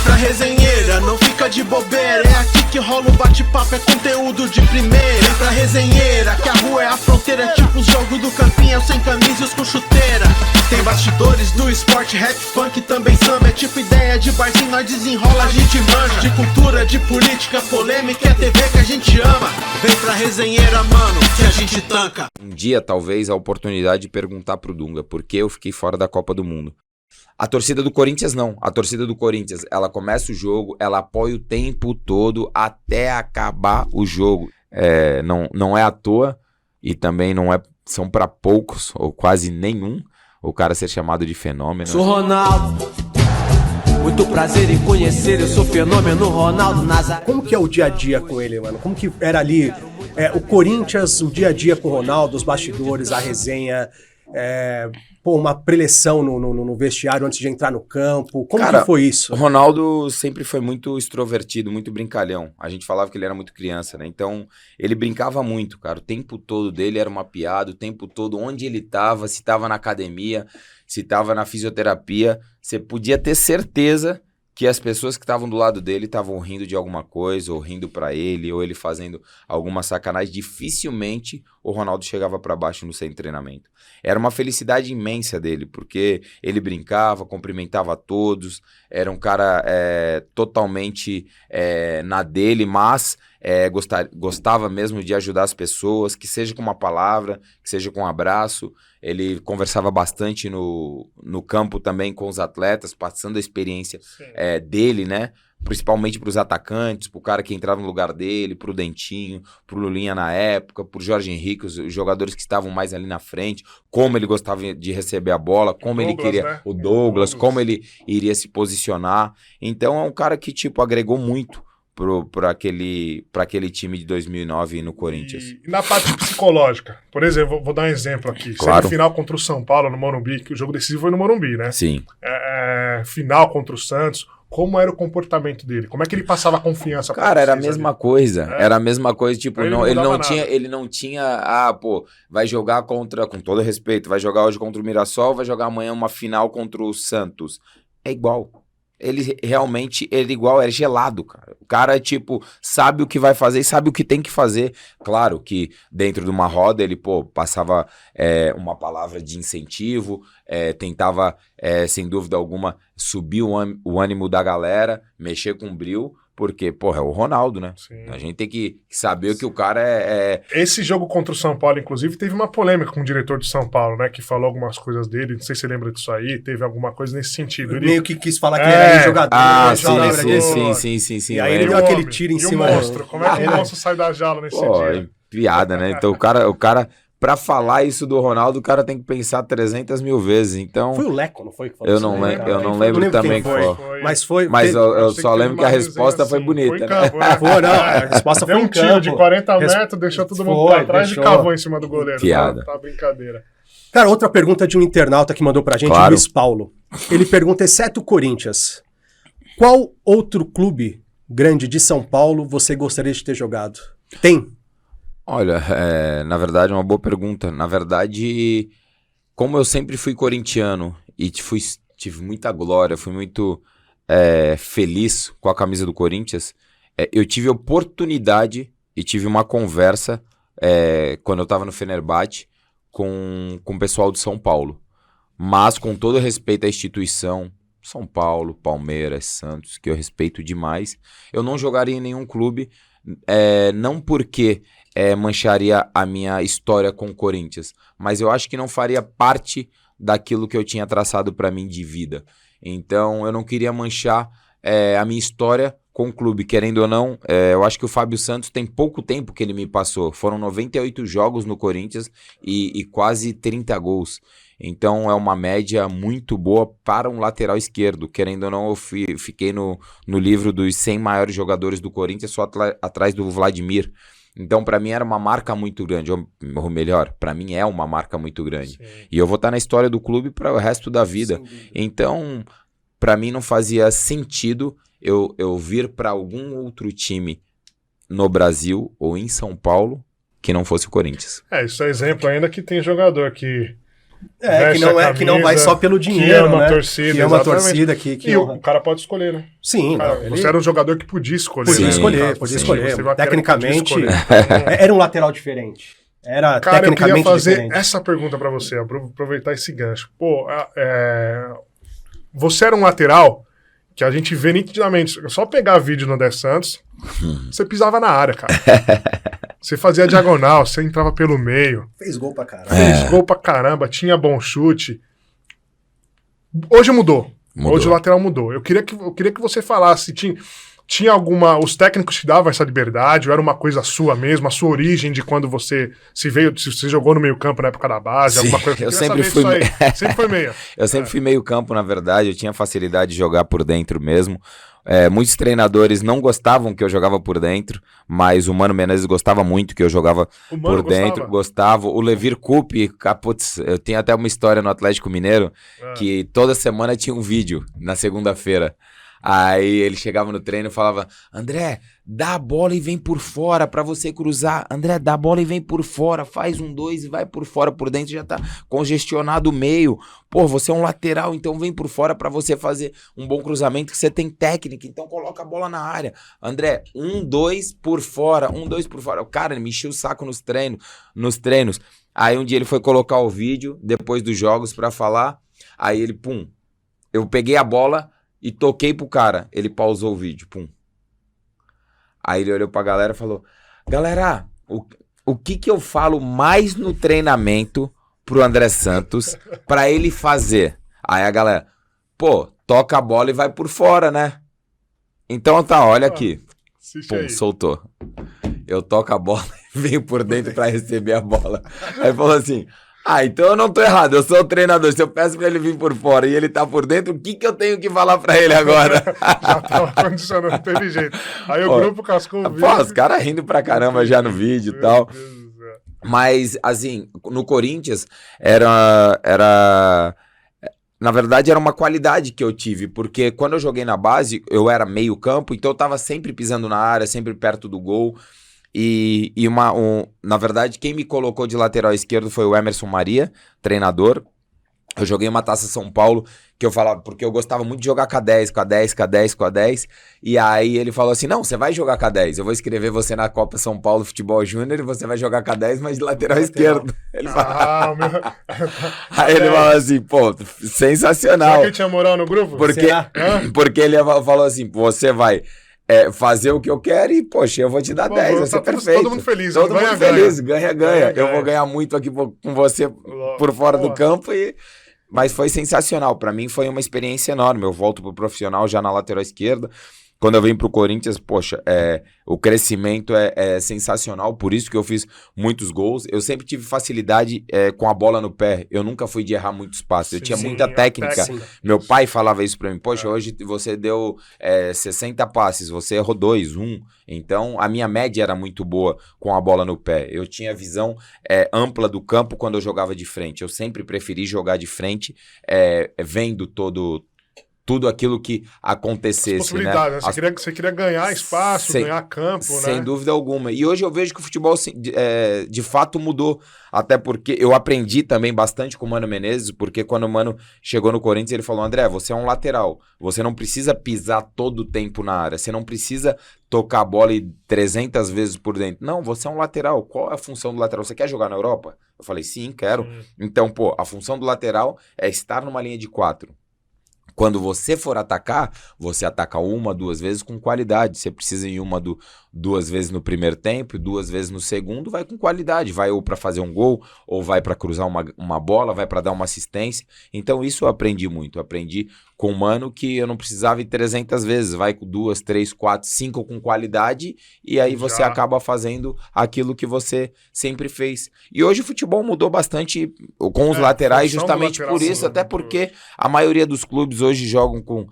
pra resenheira, não fica de bobeira. É aqui que rola o bate-papo, é conteúdo de primeira. Vem pra resenheira, que a rua é a fronteira. É tipo os jogos do campinho, sem camisa e os com chuteira. Tem bastidores do esporte, rap, funk, também samba. É tipo ideia de barzinho, nós desenrola, a gente manja. De cultura, de política, polêmica, é TV que a gente ama. Vem pra resenheira, mano, que a gente tanca. Um dia, talvez, a oportunidade de perguntar pro Dunga por que eu fiquei fora da Copa do Mundo. A torcida do Corinthians não. A torcida do Corinthians, ela começa o jogo, ela apoia o tempo todo até acabar o jogo. Não é à toa e também não é, são para poucos ou quase nenhum o cara ser chamado de fenômeno. Sou Ronaldo, muito prazer em conhecer, eu sou fenômeno Ronaldo Nazário. Como que é o dia a dia com ele, mano? Como que era ali o Corinthians, o dia a dia com o Ronaldo, os bastidores, a resenha, uma preleção no vestiário antes de entrar no campo? Como que foi isso? O Ronaldo sempre foi muito extrovertido, muito brincalhão. A gente falava que ele era muito criança, né? Então, ele brincava muito, cara. O tempo todo dele era uma piada, o tempo todo onde ele tava, se tava na academia, se tava na fisioterapia, você podia ter certeza que as pessoas que estavam do lado dele estavam rindo de alguma coisa, ou rindo pra ele, ou ele fazendo alguma sacanagem. Dificilmente o Ronaldo chegava pra baixo no seu treinamento. Era uma felicidade imensa dele, porque ele brincava, cumprimentava a todos, era um cara totalmente na dele, mas gostava mesmo de ajudar as pessoas, que seja com uma palavra, que seja com um abraço. Ele conversava bastante no campo também com os atletas, passando a experiência dele, né? Principalmente para os atacantes, para o cara que entrava no lugar dele, para o Dentinho, para o Lulinha na época, para o Jorge Henrique, os jogadores que estavam mais ali na frente, como ele gostava de receber a bola, como ele queria, né? O Douglas, como ele iria se posicionar. Então é um cara que, tipo, agregou muito para aquele time de 2009 no Corinthians. E na parte psicológica, por exemplo, vou dar um exemplo aqui. Claro. Semifinal contra o São Paulo no Morumbi, que o jogo decisivo foi no Morumbi, né? Sim. Final contra o Santos. Como era o comportamento dele? Como é que ele passava confiança? Cara, era a mesma coisa. Era a mesma coisa, tipo, ele não tinha, vai jogar contra, com todo respeito, vai jogar hoje contra o Mirassol, vai jogar amanhã uma final contra o Santos. É igual. Ele realmente, ele igual, é gelado, cara. O cara, tipo, sabe o que vai fazer e sabe o que tem que fazer. Claro que dentro de uma roda ele, passava uma palavra de incentivo, tentava, sem dúvida alguma, subir o ânimo da galera, mexer com o brio, porque, é o Ronaldo, né? Sim. A gente tem que saber que o cara Esse jogo contra o São Paulo, inclusive, teve uma polêmica com o diretor de São Paulo, né? Que falou algumas coisas dele, não sei se você lembra disso aí, teve alguma coisa nesse sentido. Ele meio que quis falar que ele era jogador. Sim. E aí ele deu aquele tiro em cima. E o monstro, como é que o monstro sai da jaula nesse dia? Piada, né? Então o cara... Pra falar isso do Ronaldo, o cara tem que pensar 300 mil vezes, então... Foi o Leco, não foi? Que falou eu não lembro também que foi. Mas foi... Mas eu só lembro que a resposta foi bonita, né? Foi, não, a resposta foi um tiro de 40 metros, deixou todo mundo pra trás e cavou em cima do goleiro. Piada. Tá brincadeira. Cara, outra pergunta de um internauta que mandou pra gente, claro. Luiz Paulo. Ele pergunta, exceto o Corinthians, qual outro clube grande de São Paulo você gostaria de ter jogado? Tem? Olha, na verdade é uma boa pergunta. Na verdade, como eu sempre fui corintiano e tive muita glória, fui muito feliz com a camisa do Corinthians, eu tive oportunidade e tive uma conversa quando eu estava no Fenerbahçe com o pessoal de São Paulo. Mas com todo respeito à instituição, São Paulo, Palmeiras, Santos, que eu respeito demais, eu não jogaria em nenhum clube, não porque... mancharia a minha história com o Corinthians, mas eu acho que não faria parte daquilo que eu tinha traçado para mim de vida. Então eu não queria manchar a minha história com o clube, querendo ou não. Eu acho que o Fábio Santos tem pouco tempo que ele me passou, foram 98 jogos no Corinthians e quase 30 gols. Então é uma média muito boa para um lateral esquerdo. Querendo ou não, eu fiquei no livro dos 100 maiores jogadores do Corinthians, só atrás do Vladimir. Então, para mim, era uma marca muito grande. Ou melhor, para mim é uma marca muito grande. Sim. E eu vou estar na história do clube para o resto da vida. Então, para mim, não fazia sentido eu vir para algum outro time no Brasil ou em São Paulo que não fosse o Corinthians. Isso é exemplo ainda que tem jogador que veste que não vai camisa, só pelo dinheiro, que ama né? a torcida, que ama a exatamente. torcida, que E honra. o cara pode escolher, né? Sim, Cara, não, você era um jogador que podia escolher. podia né? escolher, Cara, podia sim, escolher. você vai Tecnicamente, poder escolher. era um lateral diferente. Era Cara, eu queria tecnicamente fazer diferente. essa pergunta pra você, aproveitar esse gancho. Pô, você era um lateral que a gente vê nitidamente, só pegar vídeo no André Santos, você pisava na área, cara. Você fazia diagonal, você entrava pelo meio, Fez gol pra caralho. fez gol pra caramba, tinha bom chute. Hoje mudou. Hoje o lateral mudou. Eu queria que você falasse, tinha alguma... Os técnicos te davam essa liberdade, ou era uma coisa sua mesmo, a sua origem de quando você se você jogou no meio campo na época da base, Sim, alguma coisa. eu queria sempre saber fui disso aí. Sempre foi meia. Eu sempre fui meio campo, na verdade, eu tinha facilidade de jogar por dentro mesmo. Muitos treinadores não gostavam que eu jogava por dentro, mas o Mano Menezes gostava muito que eu jogava por dentro, gostava. O Levir Coupe, putz, eu tenho até uma história no Atlético Mineiro, que toda semana tinha um vídeo, na segunda-feira. Aí ele chegava no treino e falava: André, dá a bola e vem por fora pra você cruzar. André, dá a bola e vem por fora. Faz 1-2 e vai por fora. Por dentro já tá congestionado o meio. Pô, você é um lateral, então vem por fora pra você fazer um bom cruzamento, que você tem técnica. Então coloca a bola na área. André, 1-2 por fora. 1-2 por fora. O cara, ele me encheu o saco nos treinos. Aí um dia ele foi colocar o vídeo, depois dos jogos, pra falar. Aí ele, pum. Eu peguei a bola e toquei pro cara. Ele pausou o vídeo, pum. Aí ele olhou pra galera e falou: galera, o que eu falo mais no treinamento pro André Santos pra ele fazer? Aí a galera: pô, toca a bola e vai por fora, né? Então tá, olha aqui. Pum, soltou. Eu toco a bola e venho por dentro pra receber a bola. Aí falou assim: então eu não tô errado, eu sou o treinador. Se eu peço pra ele vir por fora e ele tá por dentro, o que eu tenho que falar pra ele agora? Já tava condicionando, não teve jeito. Aí o grupo cascou o vídeo. Pô, os caras rindo pra caramba já no vídeo e tal. Mas, assim, no Corinthians, na verdade, era uma qualidade que eu tive, porque quando eu joguei na base, eu era meio campo, então eu tava sempre pisando na área, sempre perto do gol. Na verdade, quem me colocou de lateral esquerdo foi o Emerson Maria, treinador. Eu joguei uma Taça São Paulo, que eu falava, porque eu gostava muito de jogar com a 10, e aí ele falou assim: não, você vai jogar com a 10, eu vou escrever você na Copa São Paulo Futebol Júnior e você vai jogar com a 10, mas de lateral esquerdo. Ele falou... Aí ele falou assim: pô, sensacional. Será que ele tinha moral no grupo? Porque ele falou assim: você vai... fazer o que eu quero e, poxa, eu vou te dar 10, vai ser perfeito. Todo mundo feliz. Todo mundo feliz, ganha. Eu vou ganhar muito aqui com você por fora do campo, mas foi sensacional. Pra mim foi uma experiência enorme. Eu volto pro profissional já na lateral esquerda. Quando eu venho pro Corinthians, poxa, o crescimento é sensacional, por isso que eu fiz muitos gols. Eu sempre tive facilidade com a bola no pé, eu nunca fui de errar muitos passes, eu tinha muita técnica. Meu pai falava isso pra mim: poxa, hoje você deu 60 passes, você errou 2, 1. Então a minha média era muito boa com a bola no pé. Eu tinha visão ampla do campo quando eu jogava de frente. Eu sempre preferi jogar de frente, vendo tudo aquilo que acontecesse, né? Você queria ganhar espaço, ganhar campo, né? Sem dúvida alguma. E hoje eu vejo que o futebol de fato mudou. Até porque eu aprendi também bastante com o Mano Menezes, porque quando o Mano chegou no Corinthians, ele falou: André, você é um lateral. Você não precisa pisar todo o tempo na área. Você não precisa tocar a bola 300 vezes por dentro. Não, você é um lateral. Qual é a função do lateral? Você quer jogar na Europa? Eu falei: sim, quero. Então, pô, a função do lateral é estar numa linha de 4. Quando você for atacar, você ataca 1, 2 vezes com qualidade. Você precisa ir 1, 2 vezes no primeiro tempo, 2 vezes no segundo, vai com qualidade. Vai ou para fazer um gol, ou vai para cruzar uma bola, vai para dar uma assistência. Então isso eu aprendi muito. Eu aprendi com o Mano que eu não precisava ir 300 vezes. Vai com 2, 3, 4, 5 com qualidade e aí você acaba fazendo aquilo que você sempre fez. E hoje o futebol mudou bastante com os laterais justamente por isso. Até porque a maioria dos clubes hoje jogam com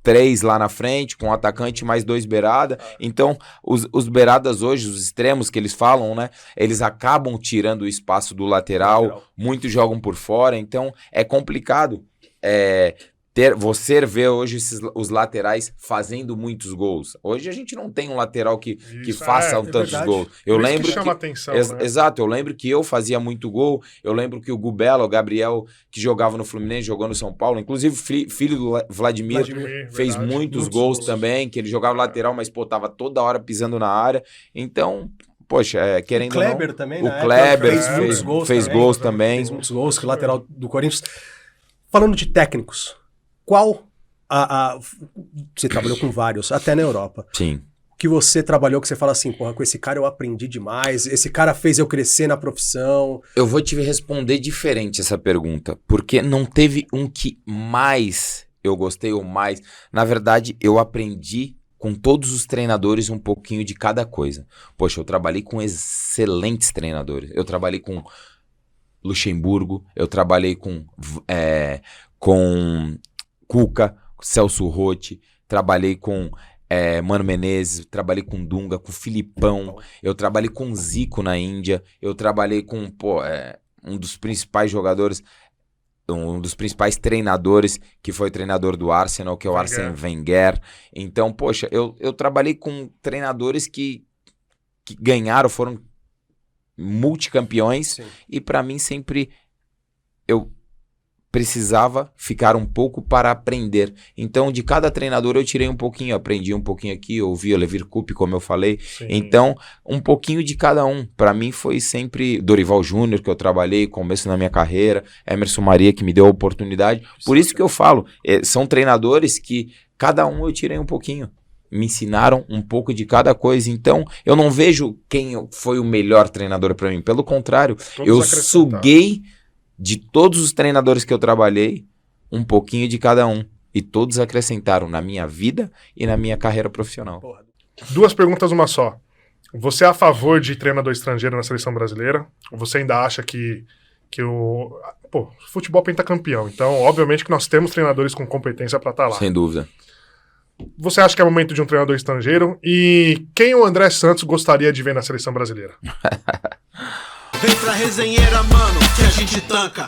3 lá na frente, com um atacante mais 2 beirada. Então, os beiradas hoje, os extremos que eles falam, né? Eles acabam tirando o espaço do lateral. Muitos jogam por fora, então é complicado Você vê hoje os laterais fazendo muitos gols. Hoje a gente não tem um lateral que faça tantos gols. Eu lembro que chama atenção, né? Exato, eu lembro que eu fazia muito gol. Eu lembro que o Gubela, o Gabriel, que jogava no Fluminense, jogou no São Paulo. Inclusive, filho do Vladimir fez verdade, muitos gols também, que ele jogava lateral, mas tava toda hora pisando na área. Então, poxa, querendo o Kleber ou não, também, o Kleber fez gols também. Fez muitos gols, que o lateral do Corinthians. Falando de técnicos, qual você trabalhou com vários, até na Europa. Sim. Que você trabalhou, que você fala assim, porra, com esse cara eu aprendi demais, esse cara fez eu crescer na profissão. Eu vou te responder diferente essa pergunta, porque não teve um que mais eu gostei ou mais. Na verdade, eu aprendi com todos os treinadores um pouquinho de cada coisa. Poxa, eu trabalhei com excelentes treinadores. Eu trabalhei com Luxemburgo, eu trabalhei com Cuca, Celso Rotti, trabalhei com Mano Menezes, trabalhei com Dunga, com Filipão, eu trabalhei com Zico na Índia, eu trabalhei com um dos principais jogadores, um dos principais treinadores, que foi treinador do Arsenal, que é o Arsène Wenger. Então, poxa, eu trabalhei com treinadores que ganharam, foram multicampeões. Sim. E para mim sempre eu precisava ficar um pouco para aprender. Então, de cada treinador eu tirei um pouquinho, aprendi um pouquinho aqui, ouvi o Levir Coupe, como eu falei. Sim. Então, um pouquinho de cada um. Para mim foi sempre Dorival Júnior, que eu trabalhei, começo na minha carreira, Emerson Maria, que me deu a oportunidade. Por isso que eu falo, são treinadores que cada um eu tirei um pouquinho. Me ensinaram um pouco de cada coisa. Então, eu não vejo quem foi o melhor treinador para mim. Pelo contrário, eu suguei de todos os treinadores que eu trabalhei, um pouquinho de cada um. E todos acrescentaram na minha vida e na minha carreira profissional. 2 perguntas, uma só. Você é a favor de treinador estrangeiro na seleção brasileira? Ou você ainda acha que o futebol pentacampeão? Então, obviamente que nós temos treinadores com competência para estar lá. Sem dúvida. Você acha que é o momento de um treinador estrangeiro? E quem o André Santos gostaria de ver na seleção brasileira? Vem pra resenheira, mano, que a gente tanca.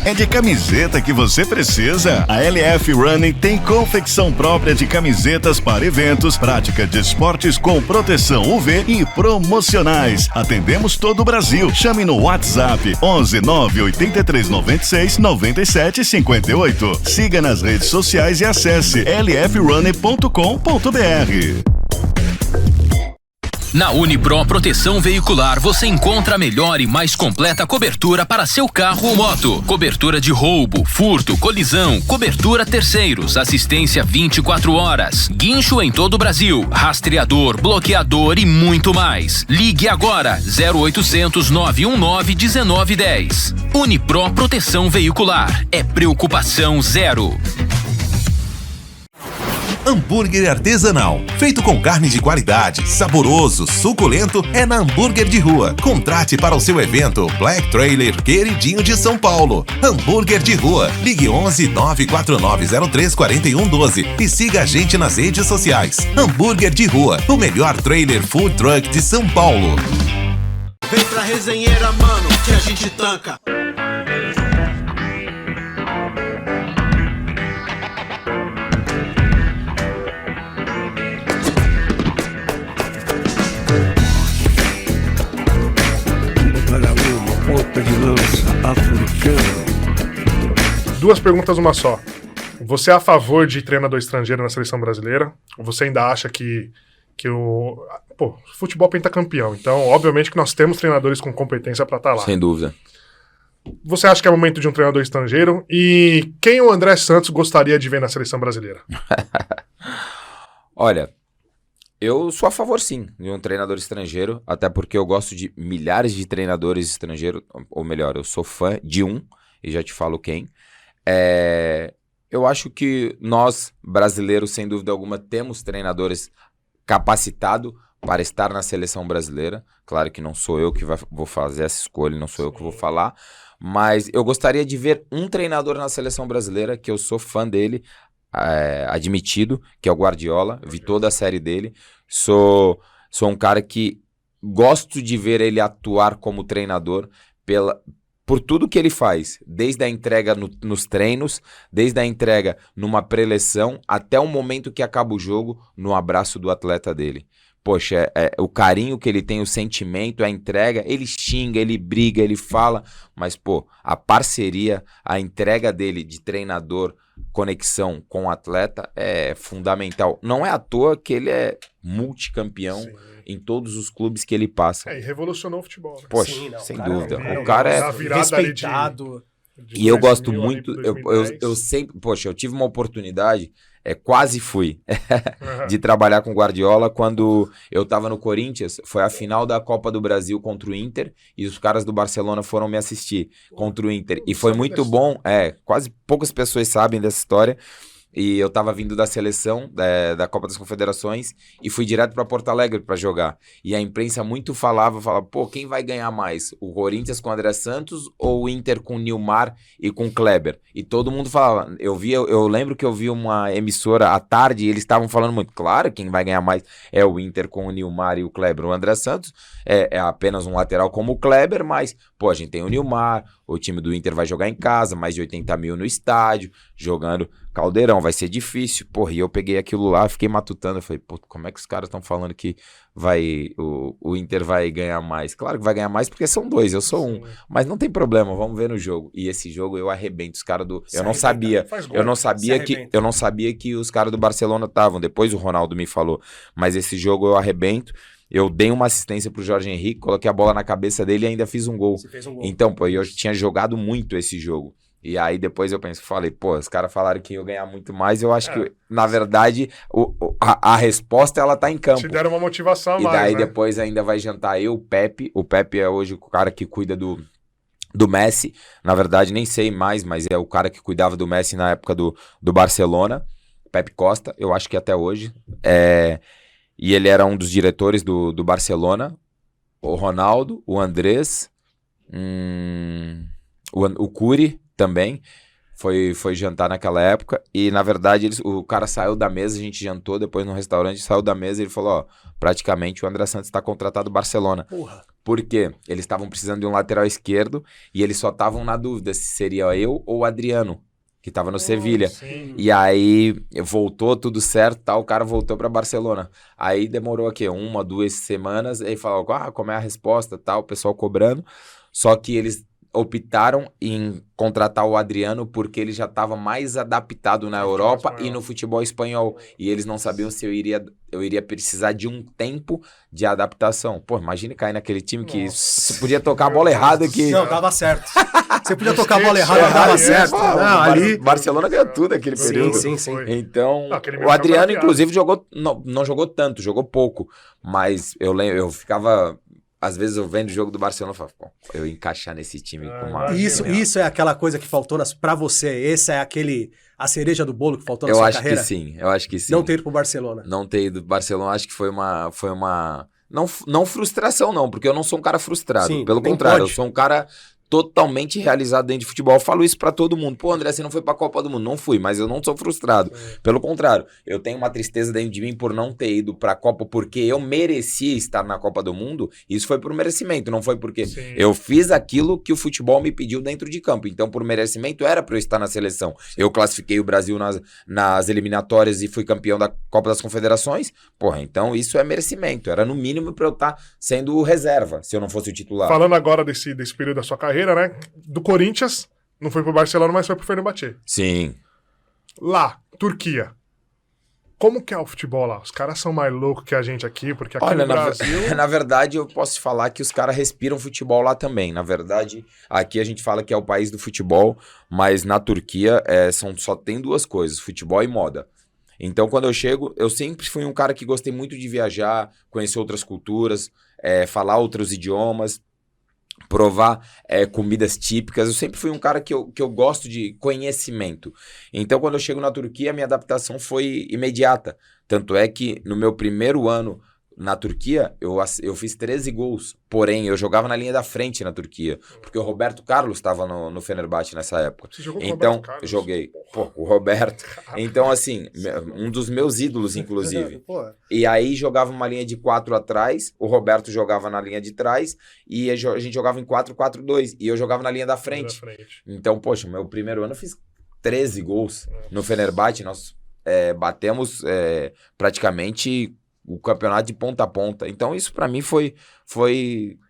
É de camiseta que você precisa? A LF Running tem confecção própria de camisetas para eventos, prática de esportes com proteção UV e promocionais. Atendemos todo o Brasil. Chame no WhatsApp 11 983 96 97 58. Siga nas redes sociais e acesse lfrunning.com.br. Na Unipro Proteção Veicular você encontra a melhor e mais completa cobertura para seu carro ou moto. Cobertura de roubo, furto, colisão, cobertura terceiros, assistência 24 horas, guincho em todo o Brasil, rastreador, bloqueador e muito mais. Ligue agora 0800 919 1910. Unipro Proteção Veicular. É preocupação zero. Hambúrguer artesanal, feito com carne de qualidade, saboroso, suculento, é na Hambúrguer de Rua. Contrate para o seu evento Black Trailer queridinho de São Paulo. Hambúrguer de Rua. Ligue 11 94903 4112 e siga a gente nas redes sociais. Hambúrguer de Rua, o melhor trailer food truck de São Paulo. Vem pra resenheira, mano, que a gente tanca. De lança africano. 2 perguntas, uma só. Você é a favor de treinador estrangeiro na seleção brasileira? Ou você ainda acha que o futebol pentacampeão? Então, obviamente que nós temos treinadores com competência para estar lá. Sem dúvida. Você acha que é o momento de um treinador estrangeiro? E quem o André Santos gostaria de ver na seleção brasileira? Olha, eu sou a favor, sim, de um treinador estrangeiro, até porque eu gosto de milhares de treinadores estrangeiros, ou melhor, eu sou fã de um, e já te falo quem. Eu acho que nós, brasileiros, sem dúvida alguma, temos treinadores capacitados para estar na seleção brasileira. Claro que não sou eu que vou fazer essa escolha, não sou eu que vou falar, mas eu gostaria de ver um treinador na seleção brasileira, que eu sou fã dele, admitido, que é o Guardiola. Vi toda a série dele. Sou um cara que gosto de ver ele atuar como treinador por tudo que ele faz, desde a entrega nos treinos, desde a entrega numa preleção, até o momento que acaba o jogo, no abraço do atleta dele. Poxa, o carinho que ele tem, o sentimento, a entrega, ele xinga, ele briga, ele fala, mas, pô, a parceria, a entrega dele de treinador, conexão com o atleta é fundamental. Não é à toa que ele é multicampeão em todos os clubes que ele passa. E revolucionou o futebol. Né? Poxa, Sim, não, sem cara, dúvida. é O cara é respeitado. E eu gosto muito, eu sempre, poxa, eu tive uma oportunidade, quase fui, de trabalhar com o Guardiola quando eu tava no Corinthians, foi a final da Copa do Brasil contra o Inter, e os caras do Barcelona foram me assistir contra o Inter, e foi muito bom, quase poucas pessoas sabem dessa história, e eu tava vindo da seleção, da Copa das Confederações, e fui direto pra Porto Alegre pra jogar. E a imprensa muito falava, pô, quem vai ganhar mais? O Corinthians com o André Santos ou o Inter com o Nilmar e com o Kleber? E todo mundo falava, eu lembro que eu vi uma emissora à tarde e eles estavam falando muito, claro, quem vai ganhar mais é o Inter com o Nilmar e o Kleber. O André Santos é apenas um lateral como o Kleber, mas, pô, a gente tem o Nilmar, o time do Inter vai jogar em casa, mais de 80 mil no estádio, jogando Caldeirão, vai ser difícil. Porra, e eu peguei aquilo lá, fiquei matutando, eu falei, pô, como é que os caras estão falando que o Inter vai ganhar mais? Claro que vai ganhar mais porque são dois, eu sou um, mas não tem problema, vamos ver no jogo. E esse jogo eu arrebento os caras do... Eu não sabia que os caras do Barcelona estavam, depois o Ronaldo me falou, mas esse jogo eu arrebento. Eu dei uma assistência pro Jorge Henrique, coloquei a bola na cabeça dele e ainda fiz um gol. Então, pô, eu tinha jogado muito esse jogo. E aí depois eu falei, pô, os caras falaram que ia ganhar muito mais, eu acho que, na verdade, a resposta, ela tá em campo. Te deram uma motivação a mais, e daí né? depois ainda vai jantar o Pepe é hoje o cara que cuida do Messi, na verdade nem sei mais, mas é o cara que cuidava do Messi na época do Barcelona, Pepe Costa, eu acho que até hoje, e ele era um dos diretores do Barcelona, o Ronaldo, o Andrés, o Curi também foi jantar naquela época, e na verdade o cara saiu da mesa, a gente jantou depois no restaurante, saiu da mesa e ele falou, ó, praticamente o André Santos está contratado do Barcelona. Porra. Por quê? Eles estavam precisando de um lateral esquerdo e eles só estavam na dúvida se seria eu ou o Adriano, que tava no Sevilha. E aí voltou tudo certo, tal, o cara voltou pra Barcelona. Aí demorou aqui 1, 2 semanas, aí falou, como é a resposta, tal, o pessoal cobrando. Só que eles optaram em contratar o Adriano porque ele já estava mais adaptado na Europa e no futebol espanhol. E eles não sabiam se eu iria precisar de um tempo de adaptação. Pô, imagine cair naquele time que você podia tocar a bola errada que... Não, dava certo. Você podia tocar a bola errada, dava certo. Não, ali... Barcelona ganhou tudo aquele período. Sim. Então, o Adriano, inclusive, não jogou tanto, jogou pouco. Mas eu ficava... Às vezes eu vendo o jogo do Barcelona e falo, pô, eu ia encaixar nesse time com uma... Isso é aquela coisa que faltou pra você. Esse é a cereja do bolo que faltou na sua carreira? Eu acho que sim. Não ter ido pro Barcelona. Não ter ido pro Barcelona, acho que foi uma... Não frustração, não, porque eu não sou um cara frustrado. Sim, pelo contrário, eu sou um cara totalmente realizado dentro de futebol. Eu falo isso pra todo mundo. Pô, André, você não foi pra Copa do Mundo. Não fui, mas eu não sou frustrado. Pelo contrário, eu tenho uma tristeza dentro de mim por não ter ido pra Copa, porque eu merecia estar na Copa do Mundo. Isso foi por merecimento, não foi porque eu fiz aquilo que o futebol me pediu dentro de campo. Então, por merecimento, era pra eu estar na seleção. Eu classifiquei o Brasil nas eliminatórias e fui campeão da Copa das Confederações. Porra, então isso é merecimento. Era no mínimo pra eu estar sendo reserva, se eu não fosse o titular. Falando agora desse período da sua carreira, né? Do Corinthians, não foi pro Barcelona, mas foi pro Fenerbahçe. Sim. Lá, Turquia. Como que é o futebol lá? Os caras são mais loucos que a gente aqui, porque aqui no Brasil... Na verdade, eu posso te falar que os caras respiram futebol lá também. Na verdade, aqui a gente fala que é o país do futebol, mas na Turquia só tem duas coisas, futebol e moda. Então, quando eu chego, eu sempre fui um cara que gostei muito de viajar, conhecer outras culturas, falar outros idiomas, provar comidas típicas. Eu sempre fui um cara que eu gosto de conhecimento. Então, quando eu chego na Turquia, a minha adaptação foi imediata. Tanto é que no meu primeiro ano na Turquia, eu fiz 13 gols. Porém, eu jogava na linha da frente na Turquia. Porque o Roberto Carlos estava no Fenerbahçe nessa época. Você jogou com o Então, Roberto Carlos? joguei. Pô, o Roberto. Então, assim, um dos meus ídolos, inclusive. Pô, E aí jogava uma linha de 4 atrás, o Roberto jogava na linha de trás, e a gente jogava em 4-4-2. E eu jogava na linha da frente. Então, poxa, meu primeiro ano eu fiz 13 gols no Fenerbahçe. Nós batemos praticamente o campeonato de ponta a ponta. Então isso pra mim foi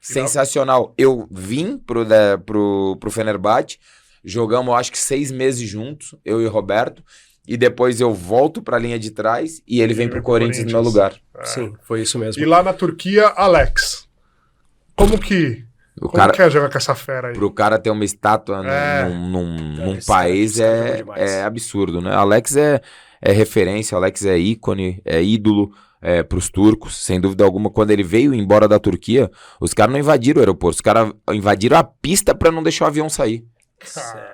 sensacional. Eu vim pro Fenerbahçe, jogamos acho que 6 meses juntos, eu e o Roberto, e depois eu volto pra linha de trás e ele vem pro Corinthians no meu lugar. sim, foi isso mesmo. E lá na Turquia, Alex. Como que é jogar com essa fera aí? Pro cara ter uma estátua num país é absurdo, né? Alex é referência, Alex é ícone, é ídolo pros turcos, sem dúvida alguma. Quando ele veio embora da Turquia, os caras não invadiram o aeroporto, os caras invadiram a pista pra não deixar o avião sair.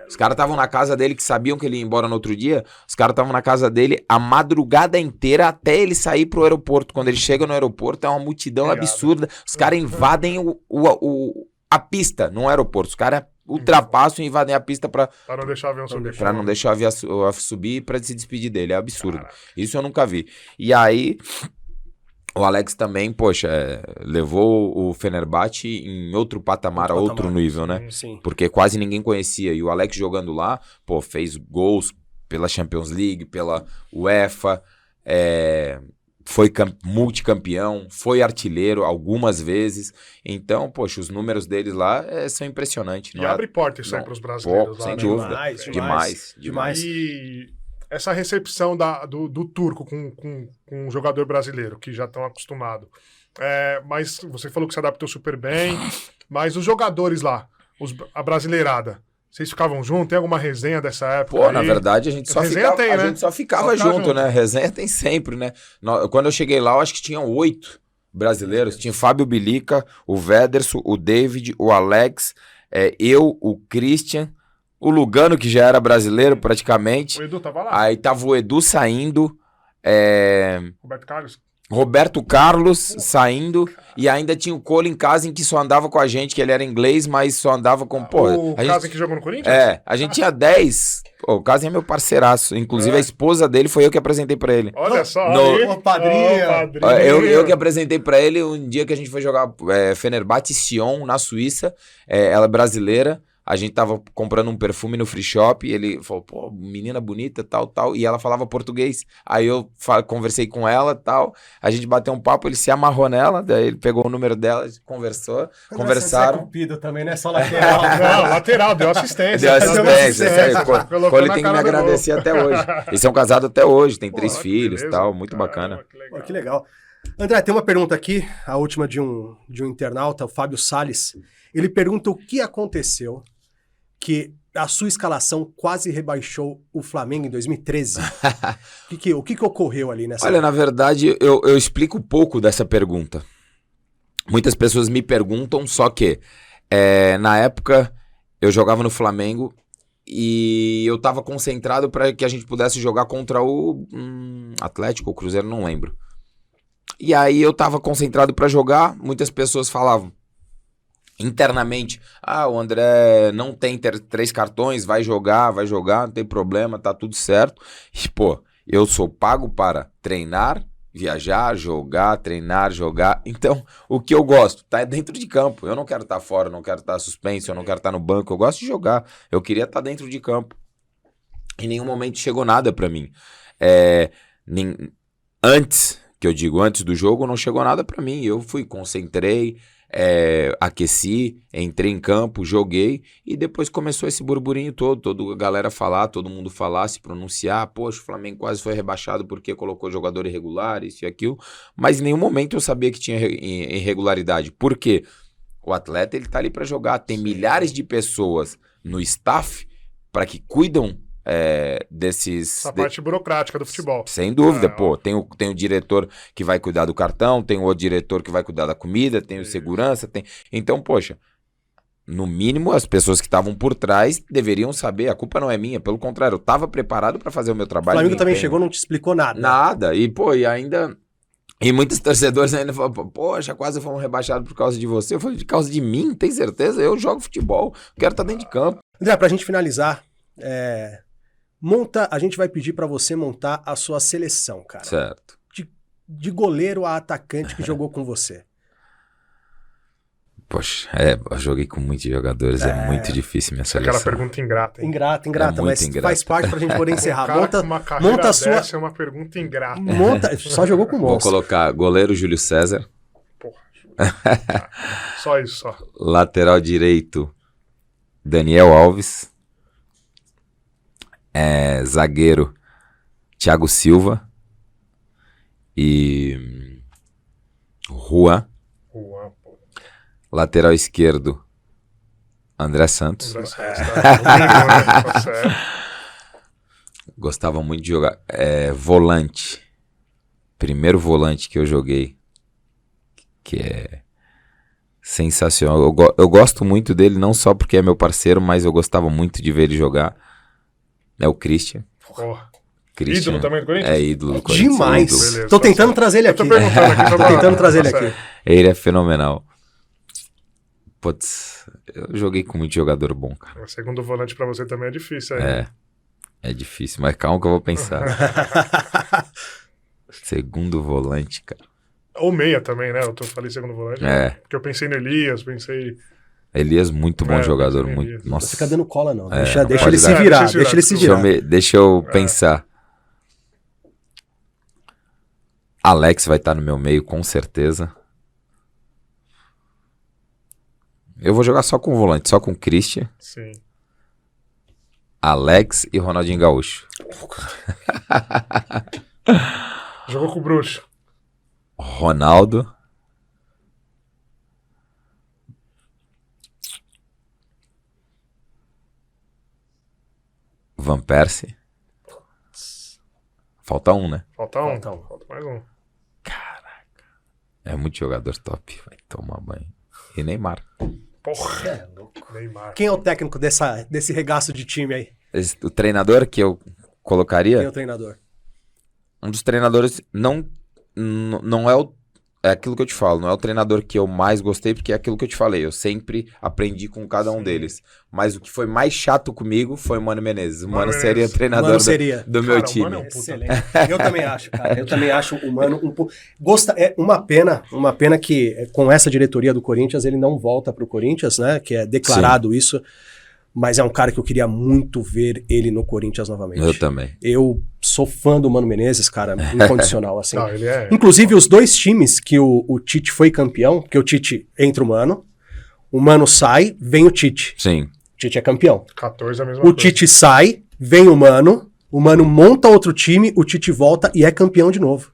Os caras estavam na casa dele, que sabiam que ele ia embora no outro dia, os caras estavam na casa dele a madrugada inteira até ele sair pro aeroporto. Quando ele chega no aeroporto, é uma multidão absurda, os caras invadem a pista no aeroporto, os caras ultrapassam e invadem a pista pra não deixar o avião subir. Pra não deixar o avião subir e pra se despedir dele, é absurdo. Isso eu nunca vi. E aí, o Alex também, poxa, levou o Fenerbahçe em outro patamar, outro nível, né? Sim. Porque quase ninguém conhecia. E o Alex jogando lá, pô, fez gols pela Champions League, pela UEFA, foi multicampeão, foi artilheiro algumas vezes. Então, poxa, os números deles lá são impressionantes. E abre porta isso aí pros brasileiros. Sem lá, dúvida. Demais. E essa recepção do turco com um jogador brasileiro, que já estão acostumados. Mas você falou que se adaptou super bem. Mas os jogadores lá, a brasileirada, vocês ficavam juntos? Tem alguma resenha dessa época? Pô, aí? na verdade, a gente só ficava junto, né? Resenha tem sempre, né? Quando eu cheguei lá, eu acho que tinham 8 brasileiros. Tinha o Fábio Bilica, o Wederson, o David, o Alex, eu, o Christian, o Lugano, que já era brasileiro praticamente. O Edu tava lá? Aí tava o Edu saindo, Roberto Carlos saindo, e ainda tinha o Colin Cousin, que só andava com a gente, que ele era inglês, mas só andava com... O Cousin que jogou no Corinthians? A gente tinha 10. Pô, o Cousin é meu parceiraço. Inclusive, a esposa dele foi eu que apresentei pra ele. Olha só. Padrinho. Eu que apresentei pra ele um dia que a gente foi jogar Fenerbahçe Sion, na Suíça. Ela é brasileira. A gente tava comprando um perfume no free shop e ele falou, pô, menina bonita, tal, e ela falava português. Aí eu conversei com ela, tal, a gente bateu um papo, ele se amarrou nela, daí ele pegou o número dela, conversaram. Você é cupido também, não é só lateral. Não, lateral, deu assistência. Deu assistência. Ele tem que me agradecer até hoje. Eles são casados até hoje, tem 3 filhos e tal, muito bacana. Que legal. André, tem uma pergunta aqui, a última de um internauta, o Fábio Salles. Ele pergunta o que aconteceu que a sua escalação quase rebaixou o Flamengo em 2013. O que ocorreu ali nessa... Olha, na verdade, eu explico pouco dessa pergunta. Muitas pessoas me perguntam, só que na época eu jogava no Flamengo e eu estava concentrado para que a gente pudesse jogar contra o Atlético ou Cruzeiro, não lembro. E aí eu estava concentrado para jogar, muitas pessoas falavam internamente, o André não tem 3 cartões, vai jogar, não tem problema, tá tudo certo. E, pô, eu sou pago para treinar, viajar, jogar, treinar, jogar. Então, o que eu gosto tá dentro de campo. Eu não quero estar fora, não quero estar suspenso, eu não quero estar no banco, eu gosto de jogar. Eu queria estar dentro de campo. Em nenhum momento chegou nada pra mim. Antes do jogo, não chegou nada pra mim. Eu concentrei, aqueci, entrei em campo, joguei e depois começou esse burburinho todo, toda a galera falar, todo mundo falar, se pronunciar, poxa, o Flamengo quase foi rebaixado porque colocou jogador irregular, isso e aquilo, mas em nenhum momento eu sabia que tinha irregularidade, porque o atleta ele tá ali para jogar, tem milhares de pessoas no staff para que cuidam essa parte burocrática do futebol. Sem dúvida, tem o diretor que vai cuidar do cartão, tem o outro diretor que vai cuidar da comida, tem o segurança, Então, poxa, no mínimo as pessoas que estavam por trás deveriam saber, a culpa não é minha, pelo contrário, eu estava preparado para fazer o meu trabalho. O Flamengo também chegou, não te explicou nada. Nada, e ainda E muitos torcedores ainda falam, poxa, quase fomos rebaixados por causa de você. Eu falei, de causa de mim? Tem certeza? Eu jogo futebol, quero estar dentro de campo. André, pra gente finalizar, a gente vai pedir pra você montar a sua seleção, cara. Certo. De goleiro a atacante que jogou com você. Poxa, eu joguei com muitos jogadores, é muito difícil minha seleção. Aquela pergunta ingrata, hein? Ingrata, mas ingrata. faz parte pra gente poder encerrar. Monta a sua... Essa é uma pergunta ingrata. Só jogou com monstro. Vou colocar goleiro Júlio César. Porra, só isso, só. Lateral direito, Daniel Alves. Zagueiro, Thiago Silva. E Juan. Lateral esquerdo, André Santos. Gostava muito de jogar. Volante. Primeiro volante que eu joguei. Que é sensacional. Eu gosto muito dele, não só porque é meu parceiro, mas eu gostava muito de ver ele jogar. É o Christian. Christian, ídolo também do Corinthians? É ídolo do Corinthians. Demais. Beleza, tô tentando trazer ele aqui. Tô tentando trazer ele aqui. Ele é fenomenal. Putz, eu joguei com muito jogador bom, cara. O segundo volante pra você também é difícil aí. É difícil, mas calma que eu vou pensar. Segundo volante, cara. Ou meia também, né? Eu falei segundo volante. Porque eu pensei no Elias, Elias, muito bom jogador. Muito... Nossa. Não fica dando cola, não. Deixa ele se virar. Deixa ele se virar. Deixa eu pensar. Alex vai estar no meu meio, com certeza. Eu vou jogar só com o volante, só com o Christian. Sim. Alex e Ronaldinho Gaúcho. Jogou com o Bruxo. Ronaldo. Van Persie. Falta um, né? Falta mais um. Caraca. É muito jogador top. Vai tomar banho. E Neymar. Porra, é louco. Neymar. Quem é o técnico desse regaço de time aí? O treinador que eu colocaria? Quem é o treinador? Um dos treinadores não é aquilo que eu te falo, não é o treinador que eu mais gostei, porque é aquilo que eu te falei, eu sempre aprendi com cada um deles. Mas o que foi mais chato comigo foi o Mano Menezes. O Mano seria o treinador do meu time. O Mano é um excelente. Eu também acho, cara. Eu também acho o Mano um pouco... É uma pena que com essa diretoria do Corinthians ele não volta pro Corinthians, né? Que é declarado isso. Mas é um cara que eu queria muito ver ele no Corinthians novamente. Eu também. Eu sou fã do Mano Menezes, cara, incondicional, assim. Não, ele é... Inclusive, os dois times que o Tite foi campeão, porque o Tite entra o Mano sai, vem o Tite. Sim. O Tite é campeão. 14 é a mesma coisa. O Tite sai, vem o Mano monta outro time, o Tite volta e é campeão de novo.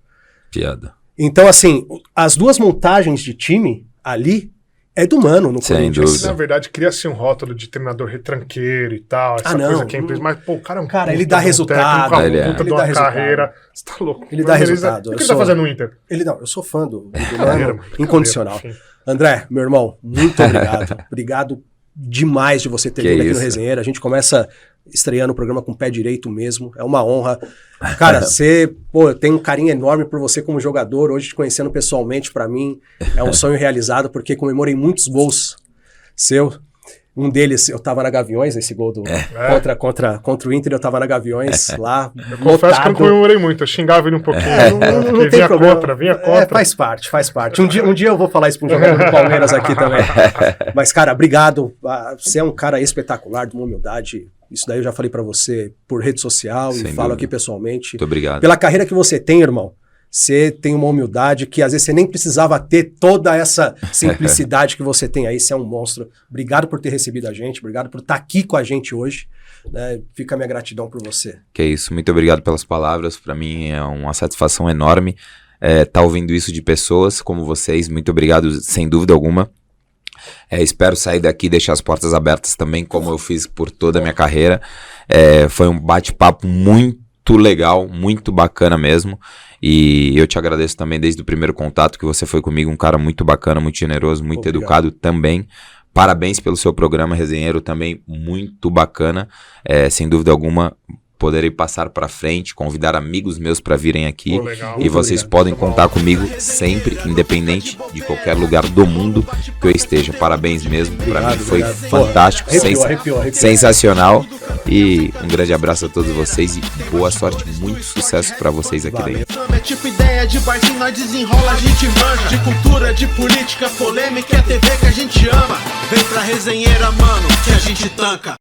Piada. Então, assim, as duas montagens de time ali é do Mano no Corinthians. Dúvida. Na verdade, cria-se um rótulo de treinador retranqueiro e tal, essa coisa que é empresa, mas, pô, o cara é um cara, ele dá resultado. Ele dá carreira. Você tá louco. Ele dá resultado. O que ele tá fazendo no Inter? Eu sou fã do Mano, incondicional. André, meu irmão, muito obrigado. Obrigado demais de você ter vindo aqui no Resenheiro. A gente começa estreando o programa com o pé direito mesmo. É uma honra. Cara, eu tenho um carinho enorme por você como jogador. Hoje, te conhecendo pessoalmente, pra mim, é um sonho realizado, porque comemorei muitos gols seus. Um deles, eu tava na Gaviões, nesse gol contra o Inter, eu tava na Gaviões lá. Eu confesso que eu não comemorei muito, eu xingava ele um pouquinho. Não tem problema. Vinha contra. Faz parte. Um dia eu vou falar isso pra um jogador do Palmeiras aqui também. Mas, cara, obrigado. Você é um cara espetacular, de uma humildade. Isso daí eu já falei pra você por rede social e falo aqui pessoalmente. Muito obrigado. Pela carreira que você tem, irmão. Você tem uma humildade que às vezes você nem precisava ter toda essa simplicidade que você tem aí. Você é um monstro. Obrigado por ter recebido a gente. Obrigado por estar aqui com a gente hoje. Né? Fica a minha gratidão por você. Que isso. Muito obrigado pelas palavras. Para mim é uma satisfação enorme estar ouvindo isso de pessoas como vocês. Muito obrigado, sem dúvida alguma. Espero sair daqui e deixar as portas abertas também, como eu fiz por toda a minha carreira. Foi um bate-papo muito legal, muito bacana mesmo. E eu te agradeço também desde o primeiro contato que você foi comigo, um cara muito bacana, muito generoso, muito educado também. Parabéns pelo seu programa Resenheiro também, muito bacana. Sem dúvida alguma, poderei passar pra frente, convidar amigos meus pra virem aqui. Pô, legal. E vocês podem contar comigo sempre, independente de qualquer lugar do mundo que eu esteja. Parabéns mesmo, pra mim foi fantástico, Arrepiou. sensacional. E um grande abraço a todos vocês e boa sorte, muito sucesso pra vocês aqui dentro. É tipo ideia de barzinho, nós desenrola, a gente manja. De cultura, de política, polêmica, é TV que a gente ama. Vem pra resenheira, mano, que a gente tanca.